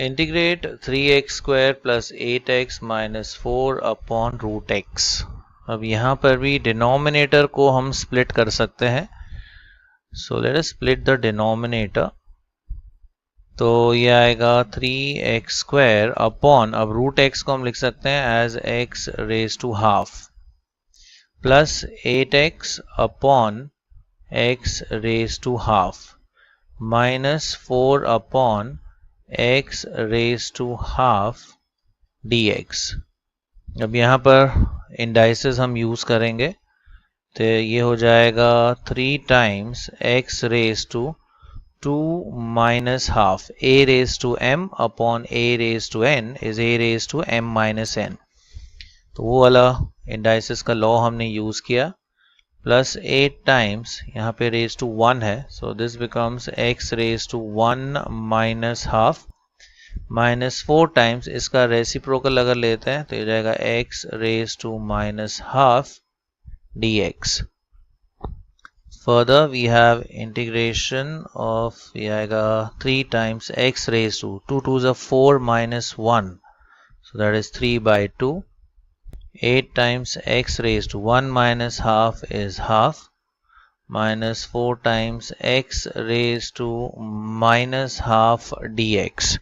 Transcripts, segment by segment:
Integrate 3x square plus 8x minus 4 upon root x। अब यहाँ पर भी डिनोमिनेटर को हम स्प्लिट कर सकते हैं। So let us split the denominator. तो ये आएगा 3x स्क्वायर अपॉन, अब रूट x को हम लिख सकते हैं as x raise to half, plus 8x upon x raise to half minus 4 upon x raise to half dx। अब यहाँ पर इंडाइसेस हम यूज करेंगे, तो ये हो जाएगा 3 times x raise to 2 minus half a raise to m upon a raise to n is a raise to m minus n। तो वो वाला इंडाइसेस का लॉ हमने यूज किया, प्लस 8 टाइम्स यहाँ पे रेज टू 1 है, so this becomes x raise to 1 minus half minus 4 times इसका रेसिप्रोकल अगर लेते हैं तो ये जाएगा x raise to minus half dx। Further we have integration of, ये आएगा 3 times x raise to 2 2 is 4 minus 1, so that is 3 by 2। 8 times x raised to 1 minus half is half, minus 4 times x raised to minus half dx।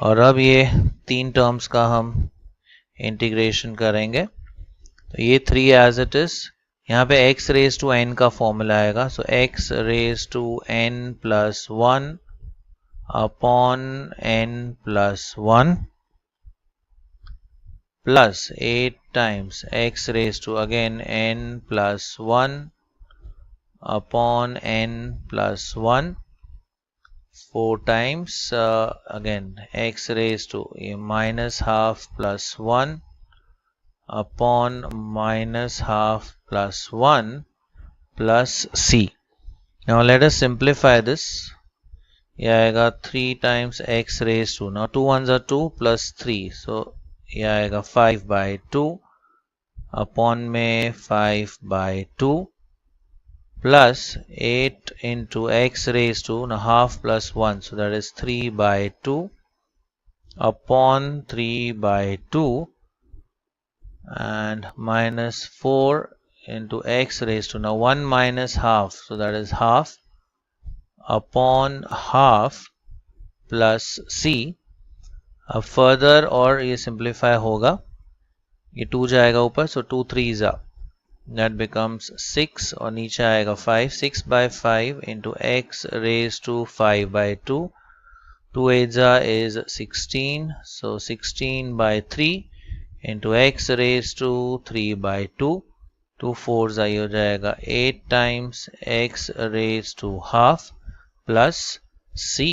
और अब ये 3 terms का हम integration करेंगे, तो ये 3 एज इट इज। यहाँ पे x रेज टू n का फॉर्मूला आएगा, so x raise to n plus 1 upon n plus 1 plus 8 times x raise to again n plus 1 upon n plus 1 4 times again x raised to minus half plus 1 upon minus half plus 1 plus c। Now let us simplify this। ये आएगा 3 times x raised to, now 2 ones are 2 plus 3, so ये आएगा 5 by 2 upon में 5 by 2 plus 8 into x raised to, now half plus 1, so that is 3 by 2 upon 3 by 2 and minus 4 into x raised to, now 1 minus half, so that is half upon half plus c। अब further और ये simplify होगा, ये 2 जाएगा ऊपर, so 2 3s are, that becomes 6 और नीचे आएगा 5, 6 by 5 into x raised to 5 by 2, 2 8s is 16, so 16 by 3 into x raised to 3 by 2, 2 4s ये हो जाएगा 8 times x raised to half plus c।